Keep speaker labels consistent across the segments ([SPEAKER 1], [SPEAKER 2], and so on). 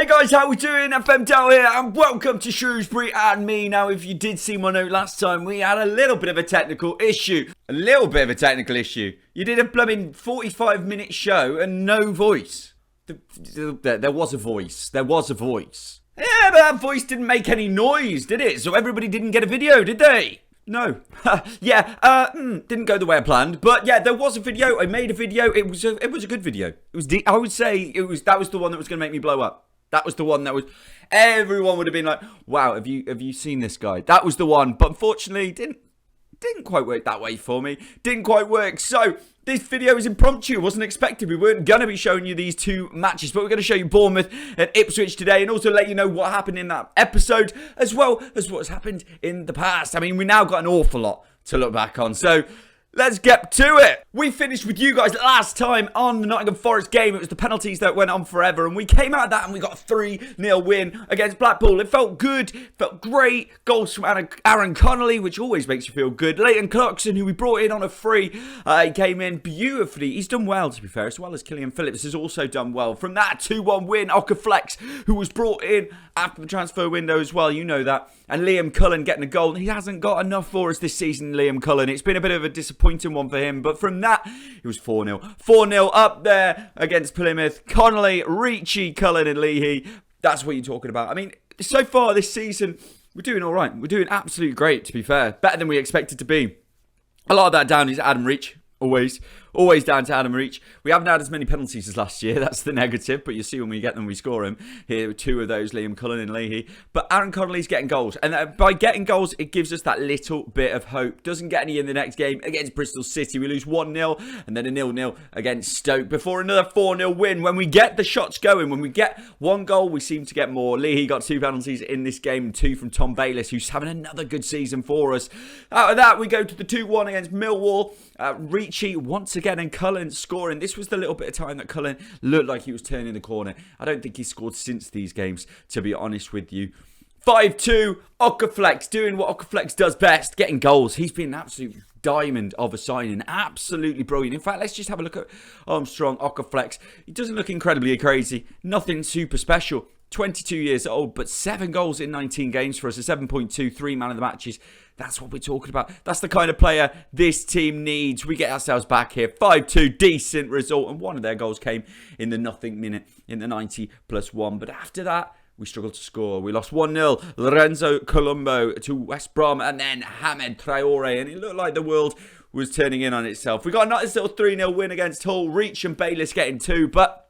[SPEAKER 1] Guys, how we doing? FM Down here and welcome to Shrewsbury and Me. Now, if you did see my note last time, we had a little bit of a technical issue. You did a blooming 45-minute show and no voice. There was a voice. Yeah, but that voice didn't make any noise, did it? So everybody didn't get a video, did they? No. Didn't go the way I planned. But yeah, there was a video. I made a video. It was a good video. I would say that was the one that was going to make me blow up. That was the one that was, everyone would have been like, wow, have you seen this guy? That was the one. But unfortunately, didn't quite work that way for me. Didn't quite work. So this video is impromptu. Wasn't expected. We weren't going to be showing you these two matches, but we're going to show you Bournemouth and Ipswich today, and also let you know what happened in that episode, as well as what's happened in the past. I mean, we now got an awful lot to look back on. So let's get to it. We finished with you guys last time on the Nottingham Forest game. It was the penalties that went on forever, and we came out of that and we got a 3-0 win against Blackpool. It felt good, felt great. Goals from Aaron Connolly, which always makes you feel good. Leighton Clarkson, who we brought in on a free, he came in beautifully. He's done well, to be fair, as well as Killian Phillips has also done well. From that 2-1 win, Flex, who was brought in after the transfer window as well, you know that. And Liam Cullen getting a goal. He hasn't got enough for us this season, Liam Cullen. It's been a bit of a disappointing one for him. But from that, it was 4-0. 4-0 up there against Plymouth. Connolly, Ricci, Cullen and Leahy. That's what you're talking about. I mean, so far this season, we're doing all right. We're doing absolutely great, to be fair. Better than we expected to be. A lot of that down is Adam Reach. Always down to Adam Reach. We haven't had as many penalties as last year. That's the negative. But you see when we get them, we score them. Here, two of those, Liam Cullen and Leahy. But Aaron Connolly's getting goals. And by getting goals, it gives us that little bit of hope. Doesn't get any in the next game against Bristol City. We lose 1-0 and then a 0-0 against Stoke before another 4-0 win. When we get the shots going, when we get one goal, we seem to get more. Leahy got 2 penalties in this game, 2 from Tom Bayliss, who's having another good season for us. Out of that, we go to the 2-1 against Millwall. Ricci once again and Cullen scoring. This was the little bit of time that Cullen looked like he was turning the corner. I don't think he's scored since these games, to be honest with you. 5-2, Flex doing what Flex does best, getting goals. He's been an absolute diamond of a signing. Absolutely brilliant. In fact, let's just have a look at Armstrong, Flex. He doesn't look incredibly crazy. Nothing super special. 22 years old, but 7 goals in 19 games for us. A 7.2, 3 man of the matches. That's what we're talking about. That's the kind of player this team needs. We get ourselves back here. 5-2, decent result. And one of their goals came in the nothing minute, in the 90+1. But after that, we struggled to score. We lost 1-0. Lorenzo Colombo to West Brom. And then Hamed Traore. And it looked like the world was turning in on itself. We got a nice little 3-0 win against Hull. Reach and Bayliss getting 2. But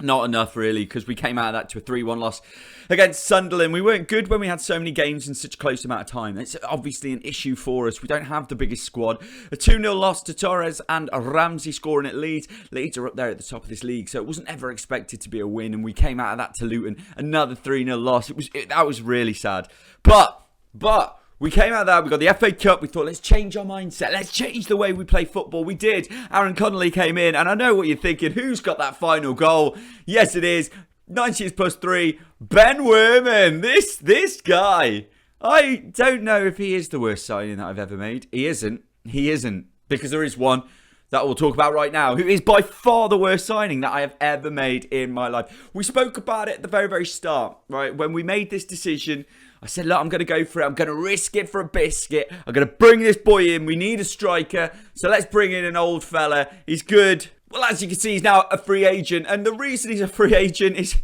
[SPEAKER 1] not enough, really, because we came out of that to a 3-1 loss against Sunderland. We weren't good when we had so many games in such a close amount of time. It's obviously an issue for us. We don't have the biggest squad. A 2-0 loss to Torres and Ramsey scoring at Leeds. Leeds are up there at the top of this league, so it wasn't ever expected to be a win, and we came out of that to Luton. Another 3-0 loss. That was really sad. But we came out of that, we got the FA Cup, we thought, let's change our mindset, let's change the way we play football. We did. Aaron Connolly came in, and I know what you're thinking, who's got that final goal? Yes, it is, 90+3, Ben Werman, this guy. I don't know if he is the worst signing that I've ever made. He isn't, because there is one that we'll talk about right now, who is by far the worst signing that I have ever made in my life. We spoke about it at the very, very start, right? When we made this decision, I said, look, I'm going to go for it. I'm going to risk it for a biscuit. I'm going to bring this boy in. We need a striker. So let's bring in an old fella. He's good. Well, as you can see, he's now a free agent. And the reason he's a free agent is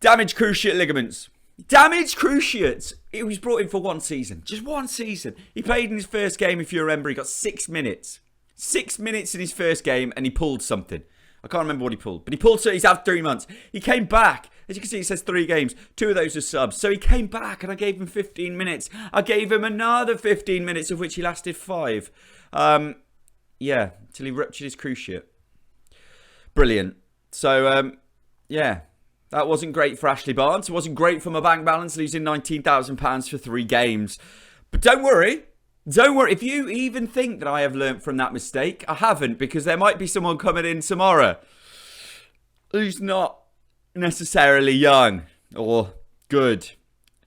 [SPEAKER 1] damaged cruciate ligaments. Damaged cruciates. He was brought in for 1 season. Just 1 season. He played in his first game, if you remember. He got 6 minutes. 6 minutes in his first game, and he pulled something. I can't remember what he pulled. But he pulled, so he's out 3 months. He came back. As you can see, it says 3 games. 2 of those are subs. So he came back and I gave him 15 minutes. I gave him another 15 minutes, of which he lasted 5. Yeah, till he ruptured his cruciate. Brilliant. So, yeah, that wasn't great for Ashley Barnes. It wasn't great for my bank balance, losing £19,000 for 3 games. But don't worry. Don't worry. If you even think that I have learnt from that mistake, I haven't, because there might be someone coming in tomorrow who's not necessarily young or good.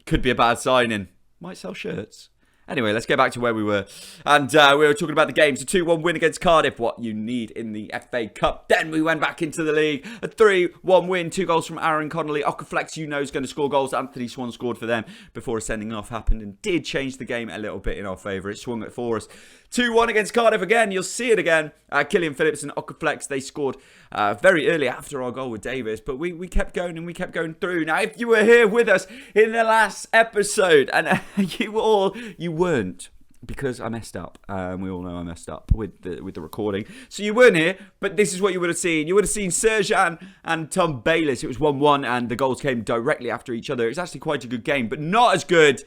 [SPEAKER 1] Could be a bad signing. Might sell shirts. Anyway, let's get back to where we were. And we were talking about the games. A 2-1 win against Cardiff, what you need in the FA Cup. Then we went back into the league. A 3-1 win, 2 goals from Aaron Connolly. Okaflex, you know, is going to score goals. Anthony Swan scored for them before a sending off happened and did change the game a little bit in our favour. It swung it for us. 2-1 against Cardiff again. You'll see it again. Killian Phillips and Okaflex, they scored very early after our goal with Davis. But we kept going and we kept going through. Now, if you were here with us in the last episode, and you weren't, because I messed up. We all know I messed up with the recording. So you weren't here, but this is what you would have seen. You would have seen Serjan and Tom Bayliss. It was 1-1 and the goals came directly after each other. It was actually quite a good game, but not as good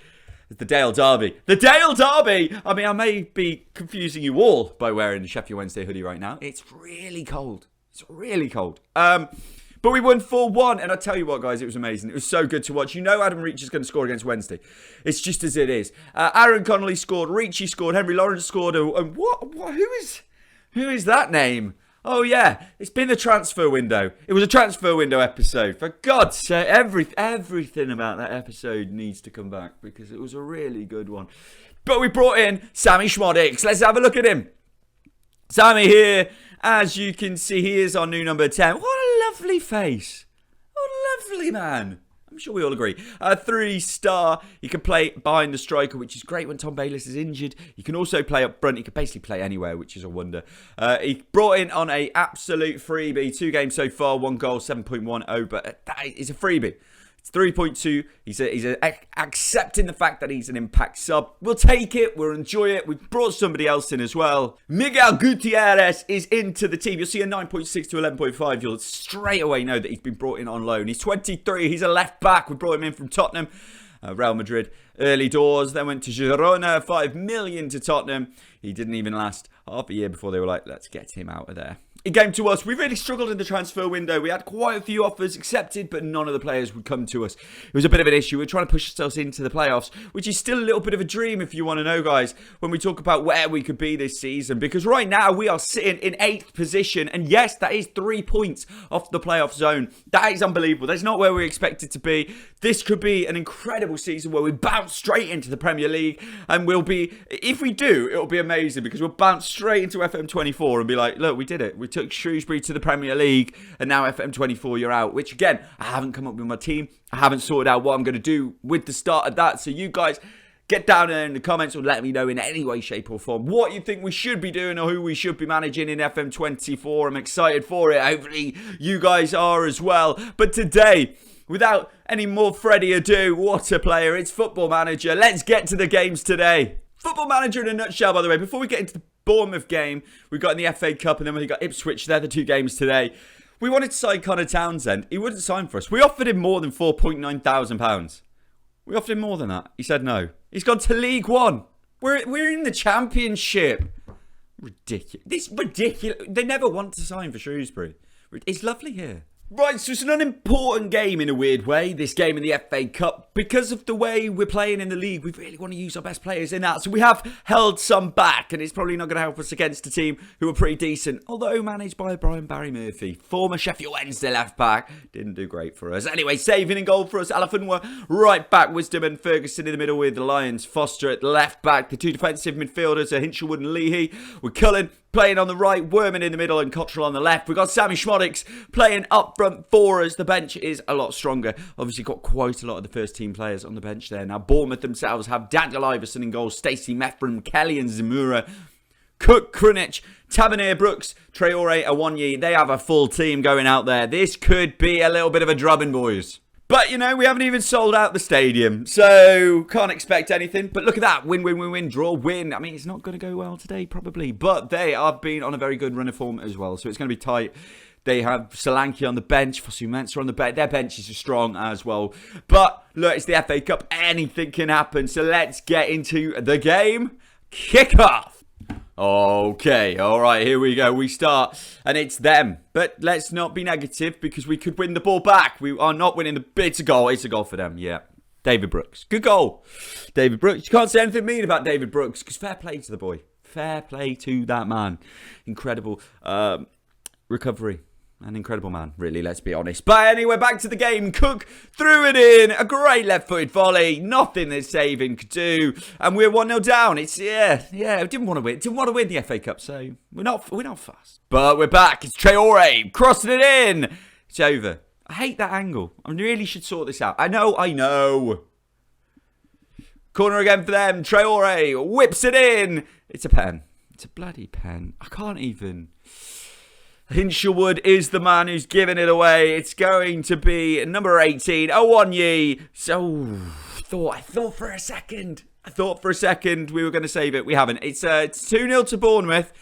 [SPEAKER 1] as the Dale Derby. The Dale Derby! I mean, I may be confusing you all by wearing the Sheffield Wednesday hoodie right now. It's really cold. It's really cold. But we won 4-1, and I tell you what, guys, it was amazing. It was so good to watch. You know Adam Reach is going to score against Wednesday. It's just as it is. Aaron Connolly scored, Reachy scored, Henry Lawrence scored, and who is that name? Oh, yeah, it's been the transfer window. It was a transfer window episode. For God's sake, everything about that episode needs to come back, because it was a really good one. But we brought in Sammy Schmodix. Let's have a look at him. Sammy here. As you can see, he is our new number 10. What a lovely face. What a lovely man. I'm sure we all agree. 3-star. He can play behind the striker, which is great when Tom Bayliss is injured. He can also play up front. He can basically play anywhere, which is a wonder. He brought in on a absolute freebie. 2 games so far, 1 goal, 7.10. But that is a freebie. It's 3.2. He's accepting the fact that he's an impact sub. We'll take it. We'll enjoy it. We've brought somebody else in as well. Miguel Gutierrez is into the team. You'll see a 9.6 to 11.5. You'll straight away know that he's been brought in on loan. He's 23. He's a left back. We brought him in from Tottenham. Real Madrid early doors. Then went to Girona. 5 million to Tottenham. He didn't even last half a year before they were like, let's get him out of there. It came to us. We really struggled in the transfer window. We had quite a few offers accepted, but none of the players would come to us. It was a bit of an issue. We're trying to push ourselves into the playoffs, which is still a little bit of a dream, if you want to know, guys, when we talk about where we could be this season. Because right now, we are sitting in 8th position. And yes, that is 3 points off the playoff zone. That is unbelievable. That's not where we expected to be. This could be an incredible season where we bounce straight into the Premier League. And we'll be, if we do, it'll be amazing, because we'll bounce straight into FM24 and be like, look, we did it. We took Shrewsbury to the Premier League, and now FM24, you're out. Which, again, I haven't come up with my team. I haven't sorted out what I'm going to do with the start of that. So you guys get down there in the comments or let me know in any way, shape or form what you think we should be doing or who we should be managing in FM24. I'm excited for it. Hopefully you guys are as well. But today, without any more Freddie ado, what a player. It's Football Manager. Let's get to the games today. Football Manager in a nutshell, by the way. Before we get into the Bournemouth game, we got in the FA Cup, and then we got Ipswich. They're the 2 games today. We wanted to sign Connor Townsend. He wouldn't sign for us. We offered him more than £4.9 thousand. We offered him more than that. He said no. He's gone to League One. We're in the Championship. Ridiculous. This ridiculous. They never want to sign for Shrewsbury. It's lovely here. Right, so it's an unimportant game in a weird way, this game in the FA Cup. Because of the way we're playing in the league, we really want to use our best players in that. So we have held some back, and it's probably not going to help us against a team who are pretty decent, although managed by Brian Barry Murphy, former Sheffield Wednesday left back. Didn't do great for us. Anyway, saving in goal for us, Alafunwa right back, Wisdom and Ferguson in the middle with the Lions, Foster at left back. The 2 defensive midfielders are Hinshelwood and Leahy. With Cullen playing on the right, Werman in the middle and Cottrell on the left. We've got Sammy Schmodix playing up front for us. The bench is a lot stronger. Obviously got quite a lot of the first team players on the bench there. Now Bournemouth themselves have Daniel Iverson in goal, Stacey Meffron, Kelly and Zamura, Cook, Krunic, Tavernier, Brooks, Traore, Awonyi. They have a full team going out there. This could be a little bit of a drubbing, boys. But, you know, we haven't even sold out the stadium, so can't expect anything. But look at that. Win, win, win, win, draw, win. I mean, it's not going to go well today, probably. But they have been on a very good run of form as well, so it's going to be tight. They have Solanke on the bench, Fosu Mensah on the bench. Their benches are strong as well. But, look, it's the FA Cup. Anything can happen, so let's get into the game. Kick off. Okay, all right, here we go. We start, and it's them. But let's not be negative, because we could win the ball back. We are not winning the... It's a goal. It's a goal for them, yeah. David Brooks. Good goal. David Brooks. You can't say anything mean about David Brooks, because fair play to the boy. Fair play to that man. Incredible recovery. An incredible man, really, let's be honest. But anyway, back to the game. Cook threw it in. A great left-footed volley. Nothing that saving could do. And we're 1-0 down. It's, yeah, we didn't want to win. Didn't want to win the FA Cup, so we're not fast. But we're back. It's Traore crossing it in. It's over. I hate that angle. I really should sort this out. I know. Corner again for them. Traore whips it in. It's a pen. It's a bloody pen. I can't even... Hinshelwood is the man who's giving it away. It's going to be number 18, Owonyi. So, I thought for a second we were going to save it. We haven't. It's 2-0 to Bournemouth,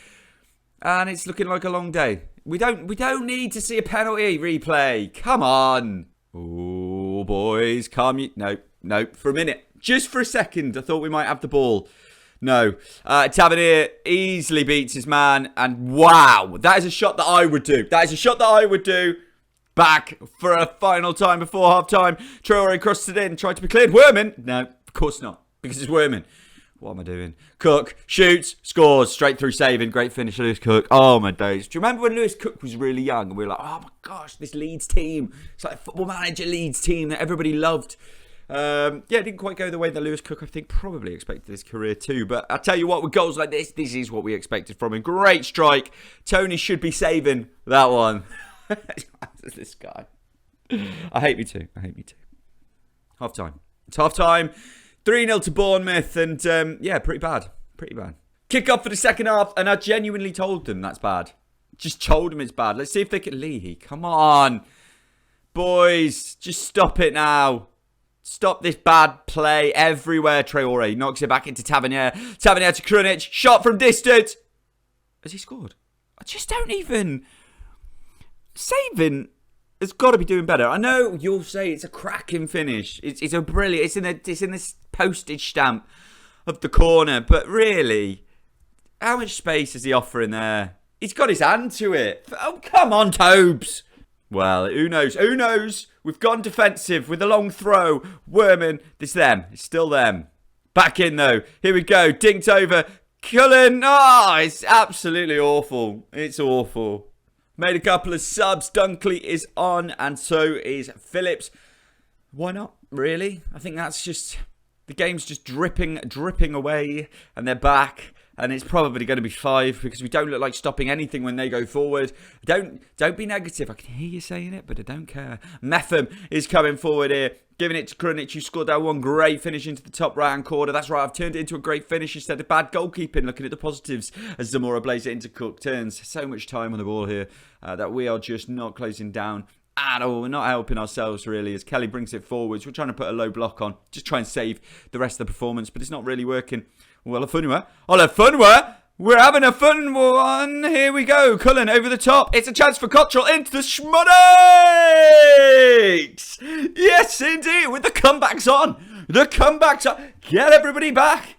[SPEAKER 1] and it's looking like a long day. We don't need to see a penalty replay. Come on. Oh, boys, Nope. For a minute, just for a second, I thought we might have the ball. No. Tavernier easily beats his man. And wow, that is a shot that I would do. Back for a final time before half-time. Traore crossed it in, tried to be cleared. Werman. No, of course not, because it's Werman. What am I doing? Cook shoots, scores, straight through saving. Great finish, Lewis Cook. Oh, my days. Do you remember when Lewis Cook was really young? And we were like, oh, my gosh, this Leeds team. It's like a Football Manager Leeds team that everybody loved. It didn't quite go the way that Lewis Cook, I think, probably expected his career too. But I tell you what, with goals like this is what we expected from him. Great strike. Tony should be saving that one. This guy. I hate me too. Half time. It's half time. 3-0 to Bournemouth. And pretty bad. Kick off for the second half. And I genuinely told them that's bad. Just told them it's bad. Let's see if they can... Leahy, come on. Boys, just stop it now. Stop this bad play everywhere. Traore knocks it back into Tavernier. Tavernier to Krunic. Shot from distance. Has he scored? I just don't even... Saving has got to be doing better. I know you'll say it's a cracking finish. It's a brilliant... It's in this postage stamp of the corner. But really, how much space is he offering there? He's got his hand to it. Oh, come on, Tobes. Well, who knows? We've gone defensive with a long throw. Werman, it's them. It's still them. Back in, though. Here we go. Dinked over. Cullen. It's absolutely awful. It's awful. Made a couple of subs. Dunkley is on, and so is Phillips. Why not? Really? I think that's just... The game's just dripping away, and they're back. And it's probably going to be 5 because we don't look like stopping anything when they go forward. Don't be negative. I can hear you saying it, but I don't care. Metham is coming forward here, giving it to Krunic, who scored that one great finish into the top right-hand corner. That's right, I've turned it into a great finish instead of bad goalkeeping. Looking at the positives as Zamora plays it into Cook. Turns so much time on the ball here that we are just not closing down at all. We're not helping ourselves really as Kelly brings it forwards. We're trying to put a low block on, just try and save the rest of the performance, but it's not really working. Well, Olafunwa. We're having a fun one. Here we go. Cullen over the top. It's a chance for Cottrell into the Schmonics. Yes, indeed. With the comebacks on. Get everybody back.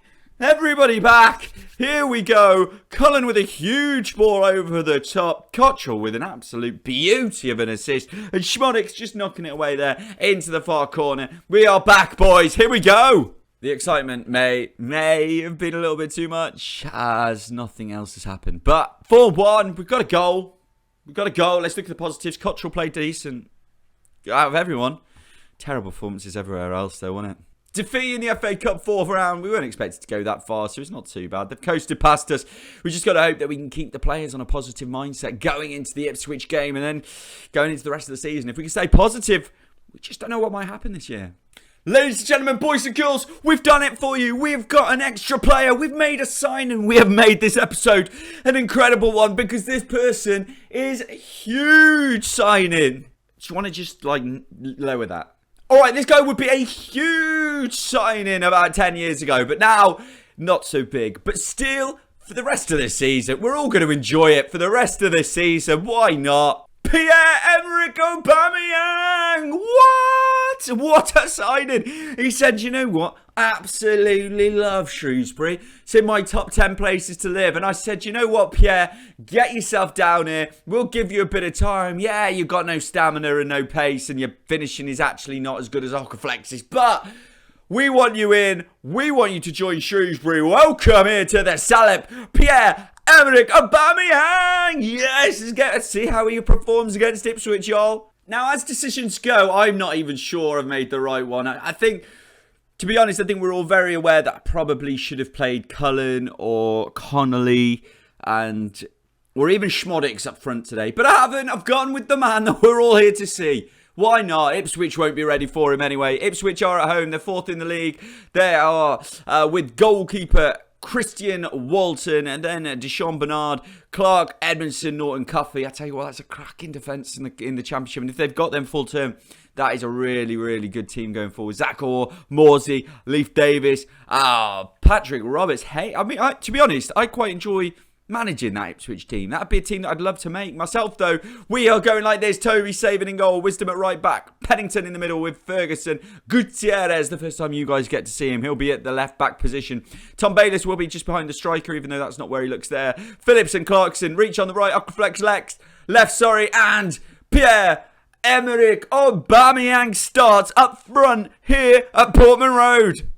[SPEAKER 1] Here we go. Cullen with a huge ball over the top. Cottrell with an absolute beauty of an assist. And Schmonics just knocking it away there into the far corner. We are back, boys. Here we go. The excitement may have been a little bit too much as nothing else has happened. But 4-1, we've got a goal. Let's look at the positives. Cottrell played decent out of everyone. Terrible performances everywhere else though, wasn't it? Defeating the FA Cup 4th round. We weren't expected to go that far, so it's not too bad. They've coasted past us. We just got to hope that we can keep the players on a positive mindset going into the Ipswich game and then going into the rest of the season. If we can stay positive, we just don't know what might happen this year. Ladies and gentlemen, boys and girls, we've done it for you. We've got an extra player. We've made a signing. We have made this episode an incredible one because this person is a huge signing. Do you want to just, lower that? All right, this guy would be a huge signing about 10 years ago, but now, not so big. But still, for the rest of this season, we're all going to enjoy it for the rest of this season. Why not? Pierre-Emerick Aubameyang! What a signing! He said, you know what? Absolutely love Shrewsbury. It's in my top 10 places to live. And I said, you know what, Pierre? Get yourself down here. We'll give you a bit of time. Yeah, you've got no stamina and no pace, and your finishing is actually not as good as Okaflex's. But we want you in. We want you to join Shrewsbury. Welcome here to the Salep. Pierre Pierre-Emerick Aubameyang. Yes, let's see how he performs against Ipswich, y'all. Now, as decisions go, I'm not even sure I've made the right one. I think, to be honest, I think we're all very aware that I probably should have played Cullen or Connolly or even Schmodix up front today. But I haven't. I've gone with the man that we're all here to see. Why not? Ipswich won't be ready for him anyway. Ipswich are at home. They're 4th in the league. They are with goalkeeper Christian Walton and then Deshaun Bernard, Clark, Edmondson, Norton, Cuffey. I tell you what, that's a cracking defence in the Championship. And if they've got them full term, that is a really, really good team going forward. Zach Orr, Morsey, Leif Davis, Patrick Roberts. Hey, I mean, to be honest, I quite enjoy managing that Ipswich team. That'd be a team that I'd love to make. Myself, though, we are going like this. Toby saving in goal. Wisdom at right back. Pennington in the middle with Ferguson. Gutierrez, the first time you guys get to see him. He'll be at the left back position. Tom Bayliss will be just behind the striker, even though that's not where he looks there. Phillips and Clarkson. Reach on the right. Aquaflex left, and Pierre-Emerick Aubameyang starts up front here at Portman Road.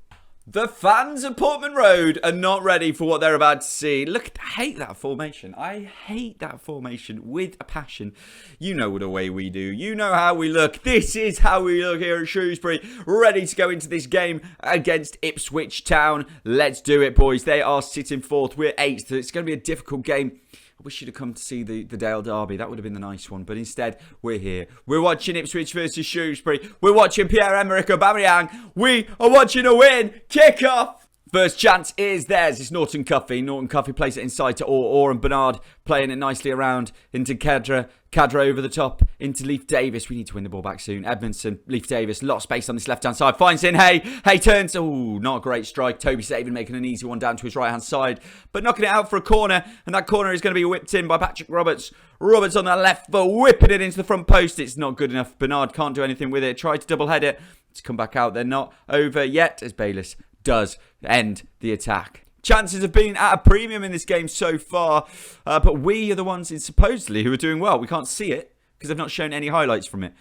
[SPEAKER 1] The fans of Portman Road are not ready for what they're about to see. Look, I hate that formation. I hate that formation with a passion. You know the way we do. You know how we look. This is how we look here at Shrewsbury. Ready to go into this game against Ipswich Town. Let's do it, boys. They are sitting 4th. We're 8th. It's going to be a difficult game. I wish you'd have come to see the Dale Derby. That would have been the nice one. But instead, we're here. We're watching Ipswich versus Shrewsbury. We're watching Pierre-Emerick Aubameyang. We are watching a win. Kick off. First chance is theirs. It's Norton Cuffey. Norton Cuffey plays it inside to Orr and Bernard playing it nicely around into Cadra over the top into Leif Davis. We need to win the ball back soon. Edmondson, Leif Davis, lot of space on this left-hand side. Finds in Hay turns. Oh, not a great strike. Toby saving, making an easy one down to his right-hand side. But knocking it out for a corner. And that corner is going to be whipped in by Patrick Roberts. Roberts on the left foot, whipping it into the front post. It's not good enough. Bernard can't do anything with it. Tried to double-head it. It's come back out. They're not over yet as Bayliss does end the attack. Chances have been at a premium in this game so far, but we are the ones supposedly who are doing well. We can't see it because they've not shown any highlights from it.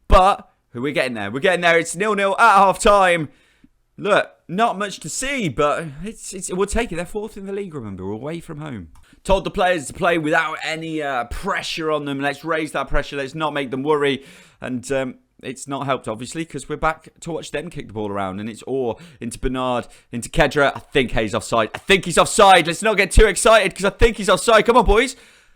[SPEAKER 1] But we're getting there. We're getting there. It's 0-0 at half-time. Look, not much to see, but we'll take it. They're 4th in the league, remember. We're away from home. Told the players to play without any pressure on them. Let's raise that pressure. Let's not make them worry. And it's not helped, obviously, because we're back to watch them kick the ball around. And it's Orr into Bernard, into Kedra. I think Hayes offside. I think he's offside. Let's not get too excited because I think he's offside. Come on, boys.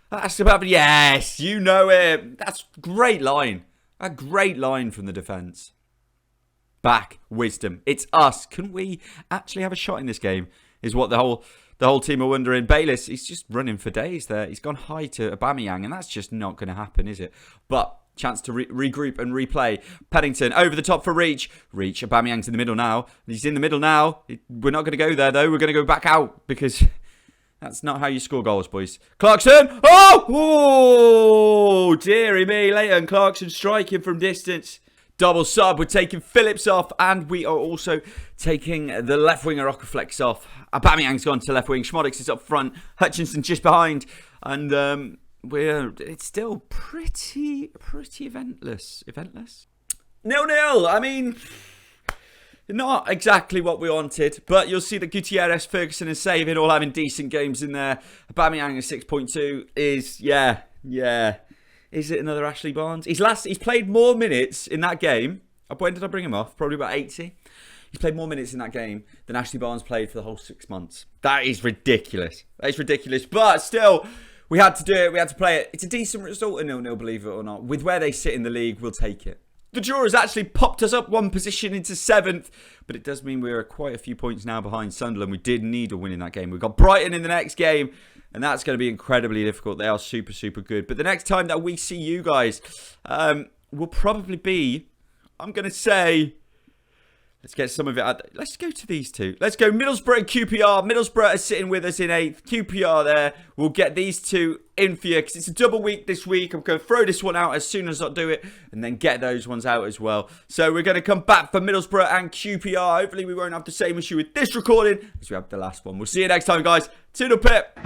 [SPEAKER 1] That's about, yes, you know it. That's a great line. A great line from the defence. Back, Wisdom. It's us. Can we actually have a shot in this game? Is what the whole team are wondering. Bayliss, he's just running for days there. He's gone high to Aubameyang, and that's just not going to happen, is it? But chance to regroup and replay. Pennington over the top for Reach. Aubameyang's in the middle now. He's in the middle now. We're not going to go there, though. We're going to go back out because that's not how you score goals, boys. Clarkson. Oh, dearie me. Leighton Clarkson striking from distance. Double sub. We're taking Phillips off, and we are also taking the left winger Aquaflex off. Aubameyang's gone to left wing. Schmodix is up front. Hutchinson just behind. And it's still pretty eventless. 0-0. I mean, not exactly what we wanted, but you'll see that Gutierrez, Ferguson and Savin all having decent games in there. Aubameyang at 6.2 is, yeah. Is it another Ashley Barnes? He's played more minutes in that game. When did I bring him off? Probably about 80. He's played more minutes in that game than Ashley Barnes played for the whole 6 months. That is ridiculous. But still, we had to do it. We had to play it. It's a decent result in 0-0, believe it or not. With where they sit in the league, we'll take it. The draw has actually popped us up one position into 7th, but it does mean we're quite a few points now behind Sunderland. We did need a win in that game. We've got Brighton in the next game, and that's going to be incredibly difficult. They are super, super good. But the next time that we see you guys will probably be, I'm going to say, let's get some of it out. Let's go to these two. Let's go Middlesbrough and QPR. Middlesbrough are sitting with us in 8th. QPR there. We'll get these two in for you because it's a double week this week. I'm going to throw this one out as soon as I do it and then get those ones out as well. So we're going to come back for Middlesbrough and QPR. Hopefully we won't have the same issue with this recording as we have the last one. We'll see you next time, guys. Toodle pip.